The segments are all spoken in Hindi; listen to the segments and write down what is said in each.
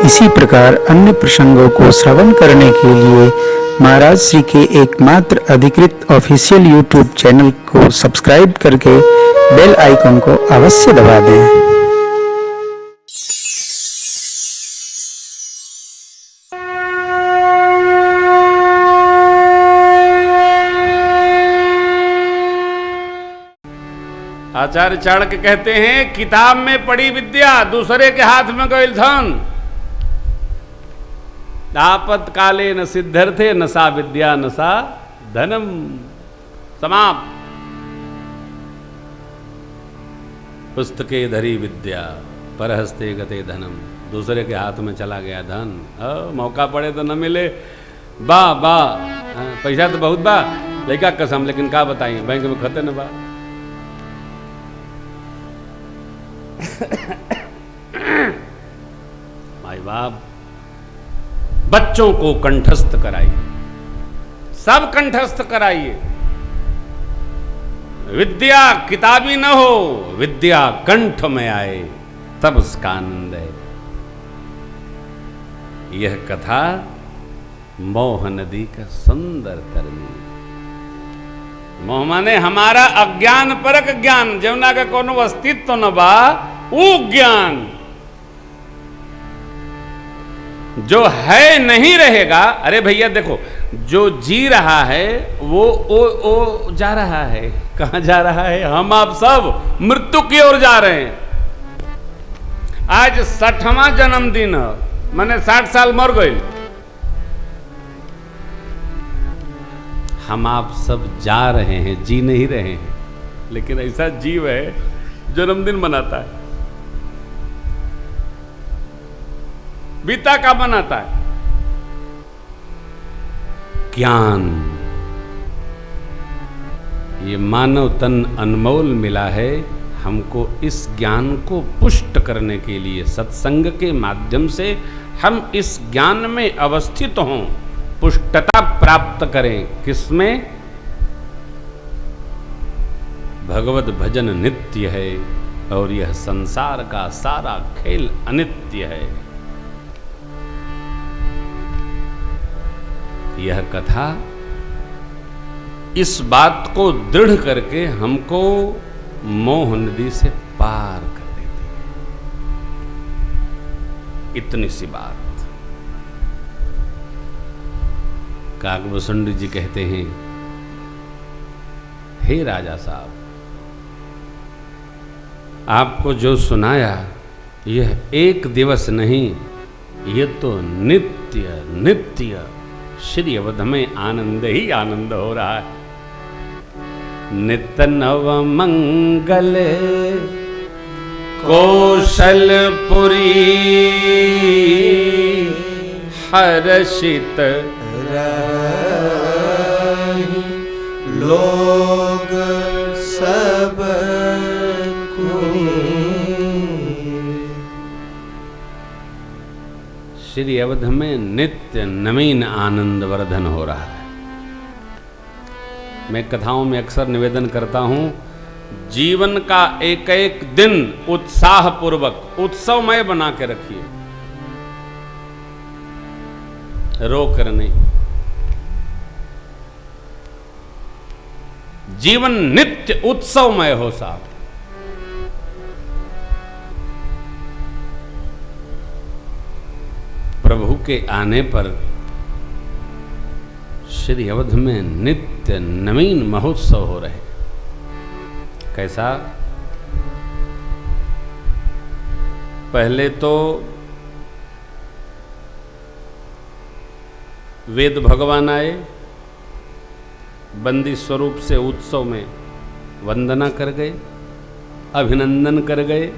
इसी प्रकार अन्य प्रसंगों को श्रवण करने के लिए महाराज श्री के एकमात्र अधिकृत ऑफिशियल यूट्यूब चैनल को सब्सक्राइब करके बेल आइकन को अवश्य दबा दें। आचार्य चाणक्य कहते हैं, किताब में पड़ी विद्या दूसरे के हाथ में गइल धन। आपत्काले न सिद्धर्थे न सा विद्या न सा धनम। समाप्त। पुस्तके धरी विद्या परहस्ते गते धनम। दूसरे के हाथ में चला गया धन। मौका पड़े तो न मिले। बा पैसा तो बहुत बा लड़का कसम, लेकिन का बताइए बैंक में खते न बा। माई बाप, बच्चों को कंठस्थ कराइए, सब कंठस्थ कराइए। विद्या किताबी न हो, विद्या कंठ में आए तब उसका आनंद है। यह कथा मोह नदी का सुंदर तरनी। मोह माने हमारा अज्ञान परक ज्ञान, जमुना का कोनो अस्तित्व न बा, वो ज्ञान जो है नहीं रहेगा। अरे भैया देखो, जो जी रहा है वो जा रहा है। कहां जा रहा है? हम आप सब मृत्यु की ओर जा रहे हैं। आज 60वां जन्मदिन है, मैंने 60 साल मर गए। हम आप सब जा रहे हैं, जी नहीं रहे हैं। लेकिन ऐसा जीव है जन्मदिन मनाता है, बीता का मनाता है। ज्ञान, ये मानव तन अनमोल मिला है। हमको इस ज्ञान को पुष्ट करने के लिए सत्संग के माध्यम से हम इस ज्ञान में अवस्थित हों, पुष्टता प्राप्त करें। किसमें? भगवत भजन नित्य है और यह संसार का सारा खेल अनित्य है। यह कथा इस बात को दृढ़ करके हमको मोह नदी से पार कर देती है। इतनी सी बात। काकभूषुंड जी कहते हैं, हे राजा साहब, आपको जो सुनाया यह एक दिवस नहीं, यह तो नित्य नित्य श्री अवध में आनंद ही आनंद हो रहा है। नित नव मंगल कौशलपुरी हर्षित लोग सब श्री अवध में नित्य नवीन आनंद वर्धन हो रहा है। मैं कथाओं में अक्सर निवेदन करता हूं, जीवन का एक एक दिन उत्साह पूर्वक उत्सवमय बना के रखिए, रोक नहीं। जीवन नित्य उत्सवमय हो साहब। प्रभु के आने पर श्री अवध में नित्य नवीन महोत्सव हो रहे। कैसा? पहले तो वेद भगवान आए, बंदी स्वरूप से उत्सव में वंदना कर गए, अभिनंदन कर गए।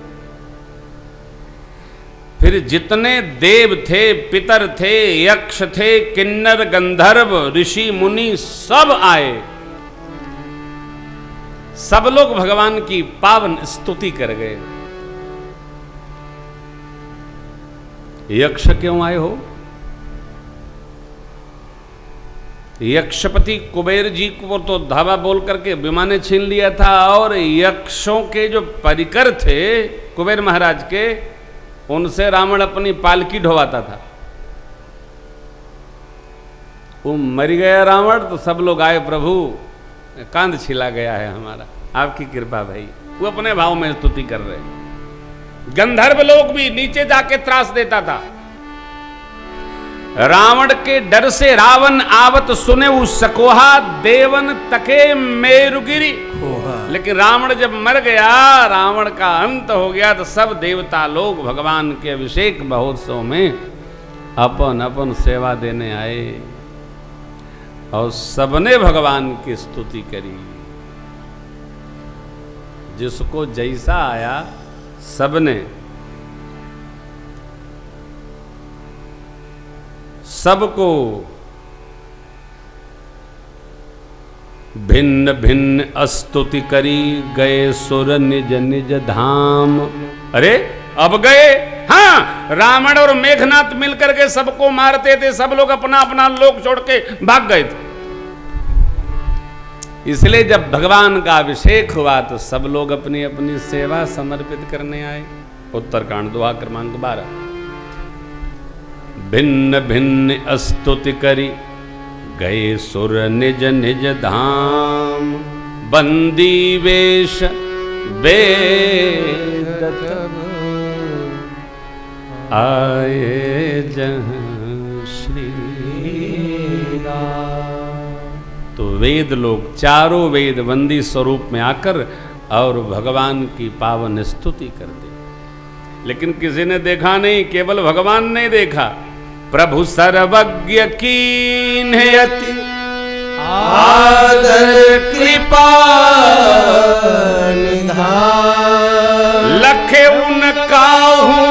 फिर जितने देव थे, पितर थे, यक्ष थे, किन्नर, गंधर्व, ऋषि, मुनि सब आए। सब लोग भगवान की पावन स्तुति कर गए। यक्ष क्यों आए हो? यक्षपति कुबेर जी को तो धावा बोल करके विमाने छीन लिया था, और यक्षों के जो परिकर थे कुबेर महाराज के, उनसे रावण अपनी पालकी ढोवाता था। वो मर गया रावण तो सब लोग आए, प्रभु कांध छिला गया है हमारा, आपकी कृपा भाई। वो अपने भाव में स्तुति कर रहे हैं। गंधर्व लोग भी नीचे जाके त्रास देता था। रावण के डर से रावण आवत सुने उस सकोहा, देवन तके मेरुगिरी। लेकिन रावण जब मर गया, रावण का अंत हो गया, तो सब देवता लोग भगवान के अभिषेक महोत्सव में अपन अपन सेवा देने आए और सबने भगवान की स्तुति करी। जिसको जैसा आया सबने, सबको भिन्न भिन्न स्तुति करी, गए सुर निज निज धाम। अरे अब गए, हाँ, रावण और मेघनाथ मिलकर के सबको मारते थे, सब लोग अपना अपना लोक छोड़ के भाग गए थे। इसलिए जब भगवान का अभिषेक हुआ तो सब लोग अपनी अपनी सेवा समर्पित करने आए। उत्तरकांड दोहा क्रमांक 12। भिन्न भिन्न स्तुति करी, गए सुर निज निज धाम। बंदी वेश वेद आए जहाँ श्री राम। तो वेद लोग, चारों वेद वंदी स्वरूप में आकर और भगवान की पावन स्तुति करते। लेकिन किसी ने देखा नहीं, केवल भगवान ने देखा। प्रभु सर्वज्ञ कीन्ह अति आदर कृपा निधान। लखे उनका हूँ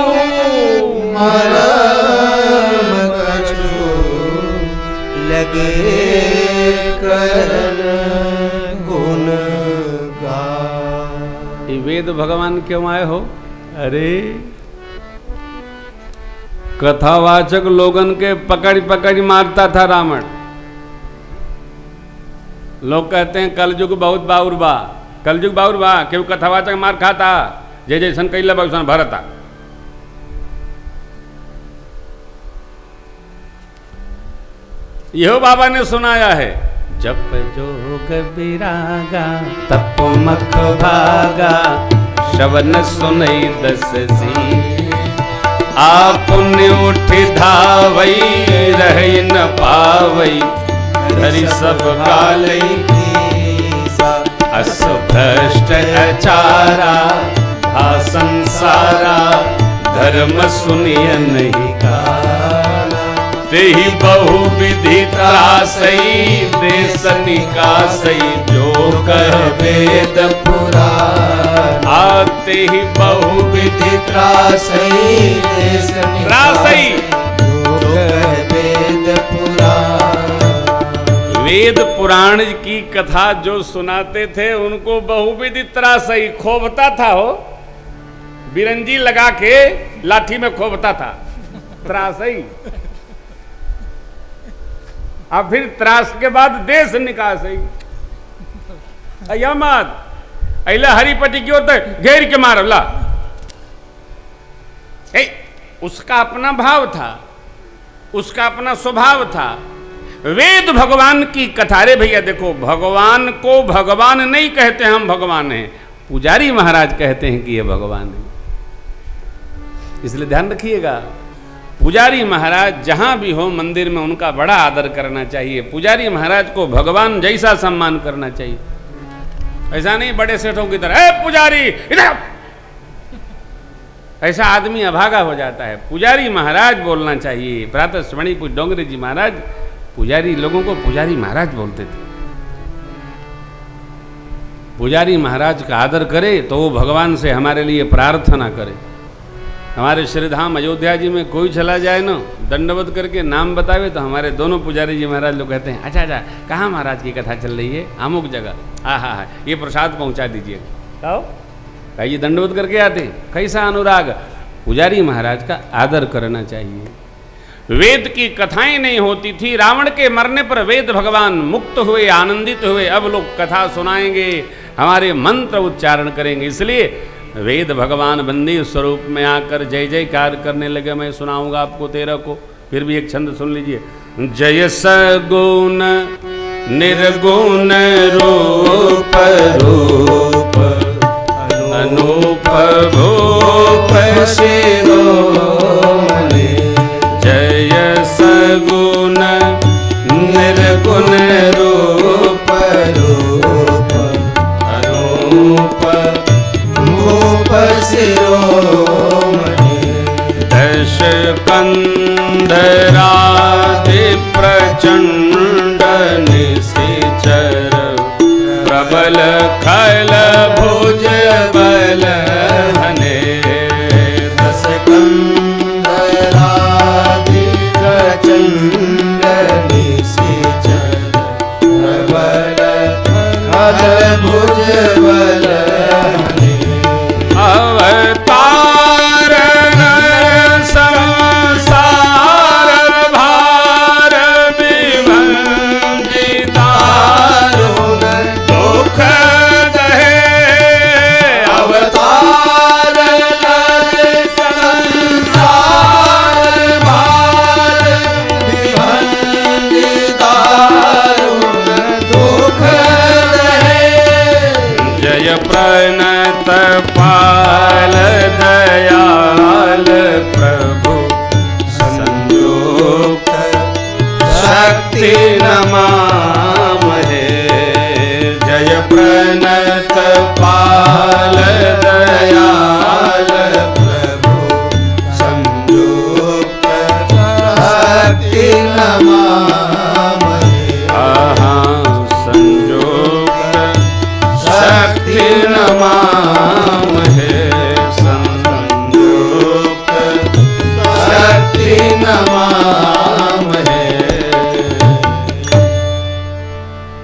मरम कछु लगे करन गुण गान। ये वेद भगवान क्यों आए हो? अरे कथावाचक लोगन के पकड़ पकड़ मारता था रावण। लोग कहते हैं कलयुग बहुत बाउर बा, कलयुग बाउर बा, क्यों कथावाचक मार खाता, जे जैसन कैला वैसन भरता। यहो बाबा ने सुनाया है, जप जोग विरागा तप मख भागा, श्रवण सुनई दस जी। आपने उठ धावई रही न पावई, धरि सब कालई असभ्रष्ट अचारा। आ संसारा धर्म सुनिय नहीं काना, तेहि बहु विधि त्रासई, देश निकासई जो कह वेद पुराण। आते ही बहु विधि त्रासई, देश त्रासई जो कह वेद पुराण। वेद पुराण की कथा जो सुनाते थे उनको बहुविधि त्रासई, खोबता था हो, बिरंजी लगा के लाठी में खोबता था, त्रासई। अब फिर त्रास के बाद देश निकासई। अयमत अला हरिपति की ओर घेर के मार ला। उसका अपना भाव था, उसका अपना स्वभाव था। वेद भगवान की कथा। रे भैया देखो, भगवान को भगवान नहीं कहते हम भगवान हैं, पुजारी महाराज कहते हैं कि ये भगवान है। इसलिए ध्यान रखिएगा, पुजारी महाराज जहां भी हो मंदिर में उनका बड़ा आदर करना चाहिए। पुजारी महाराज को भगवान जैसा सम्मान करना चाहिए। ऐसा नहीं बड़े सेठों की तरह, ए पुजारी इधर, ऐसा आदमी अभागा हो जाता है। पुजारी महाराज बोलना चाहिए। प्रातः स्मरणी पूज्य डोंगरे जी महाराज पुजारी लोगों को पुजारी महाराज बोलते थे। पुजारी महाराज का आदर करे तो वो भगवान से हमारे लिए प्रार्थना करे। हमारे श्रीधाम अयोध्या जी में कोई चला जाए ना, दंडवत करके नाम बतावे तो हमारे दोनों पुजारी जी महाराज लोग कहते हैं, अच्छा अच्छा कहाँ महाराज की कथा चल रही है? अमुक जगह। हाँ, ये प्रसाद पहुँचा दीजिए। कहिए दंडवत करके आते। कैसा अनुराग! पुजारी महाराज का आदर करना चाहिए। वेद की कथाएं नहीं होती थी। रावण के मरने पर वेद भगवान मुक्त हुए, आनंदित हुए। अब लोग कथा सुनाएंगे, हमारे मंत्र उच्चारण करेंगे। इसलिए वेद भगवान बंदी स्वरूप में आकर जय जयकार करने लगे। मैं सुनाऊंगा आपको 13 को, फिर भी एक छंद सुन लीजिए। जय सगुण निर्गुण रूप रूप अनूप भूप शिरोमणि जय सगुण निर्गुण रूप रूप अनूप भूप शिरोमणि दश कंधरादि प्रचंड निशिचर प्रबल खल भुज बल हने दश कंधरादि प्रचंड निशिचर प्रबल खल भुज बल हने अवतार संसार भार विभंजितारुण दुख दहे अवतार संसार भार विभंजितारुण दुख दहे जय प्रणत पाल दयाल प्रभु संयोग शक्ति नमामहे जय प्रणत पाल दयाल प्रभु संयुक्त शक्ति नमामहे आहा संयोग शक्ति नमामहे संयोग शक्ति नमामहे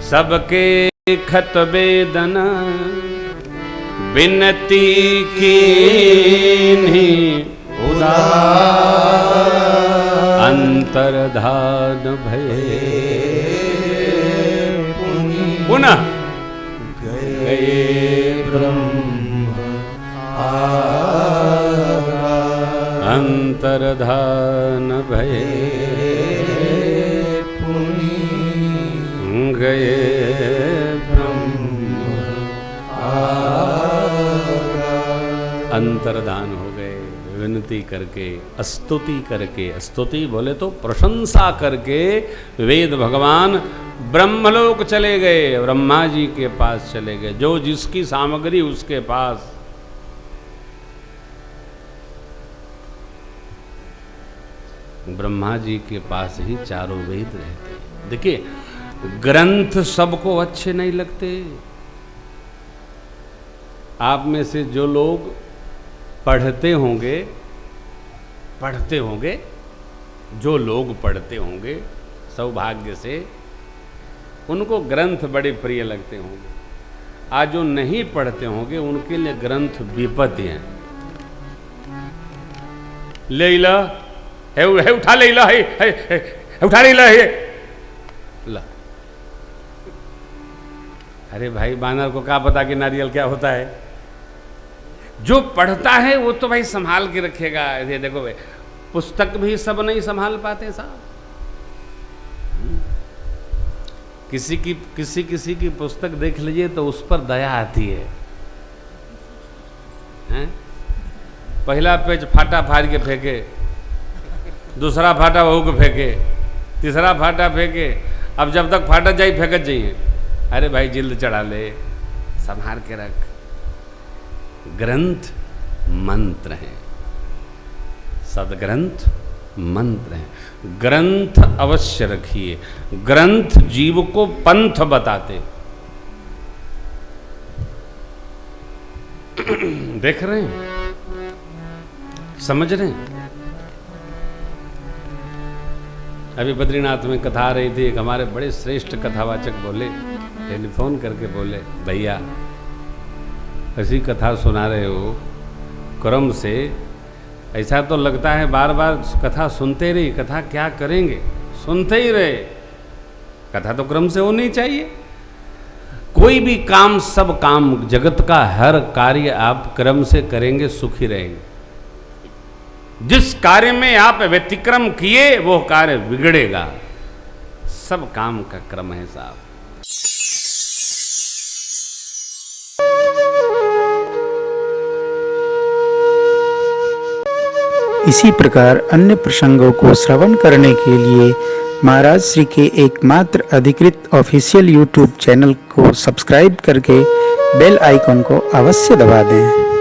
सबके खत वेदना विनती कीन्ही उदार अंतर्धान भय पुनः गए ब्रह्म अंतर्धान भय गए अंतर्धान हो गए। विनती करके स्तुति करके, स्तुति बोले तो प्रशंसा करके वेद भगवान ब्रह्मलोक चले गए, ब्रह्मा जी के पास चले गए। जो जिसकी सामग्री उसके पास। ब्रह्मा जी के पास ही चारों वेद रहते हैं। देखिए ग्रंथ सबको अच्छे नहीं लगते। आप में से जो लोग पढ़ते होंगे जो लोग पढ़ते होंगे सौभाग्य से उनको ग्रंथ बड़े प्रिय लगते होंगे। आज जो नहीं पढ़ते होंगे उनके लिए ग्रंथ विपत्ति हैं। ले ला है उठा ले ला है उठा ले ला है ला। अरे भाई बानर को क्या पता कि नारियल क्या होता है। जो पढ़ता है वो तो भाई संभाल के रखेगा। ये देखो भाई पुस्तक भी सब नहीं संभाल पाते साहब। किसी की पुस्तक देख लीजिए तो उस पर दया आती है, हैं? पहला पेज फाटा फाड़ के फेंके, दूसरा फाटा वहू को फेंके, तीसरा फाटा फेंके। अब जब तक फाटा जाई फेंकत जाइए। अरे भाई जिल्द चढ़ा ले, संभाल के रख। ग्रंथ मंत्र हैं, सदग्रंथ मंत्र हैं। ग्रंथ अवश्य रखिए। ग्रंथ जीव को पंथ बताते। देख रहे हैं, समझ रहे हैं। अभी बद्रीनाथ में कथा आ रही थी। एक हमारे बड़े श्रेष्ठ कथावाचक बोले, टेलीफोन करके बोले, भैया ऐसी कथा सुना रहे हो क्रम से, ऐसा तो लगता है बार बार कथा सुनते रही। कथा क्या करेंगे, सुनते ही रहे। कथा तो क्रम से होनी चाहिए। कोई भी काम, सब काम, जगत का हर कार्य आप क्रम से करेंगे, सुखी रहेंगे। जिस कार्य में आप व्यतिक्रम किए वो कार्य बिगड़ेगा। सब काम का क्रम है साहब। इसी प्रकार अन्य प्रसंगों को श्रवण करने के लिए महाराज श्री के एकमात्र अधिकृत ऑफिशियल यूट्यूब चैनल को सब्सक्राइब करके बेल आइकन को अवश्य दबा दें।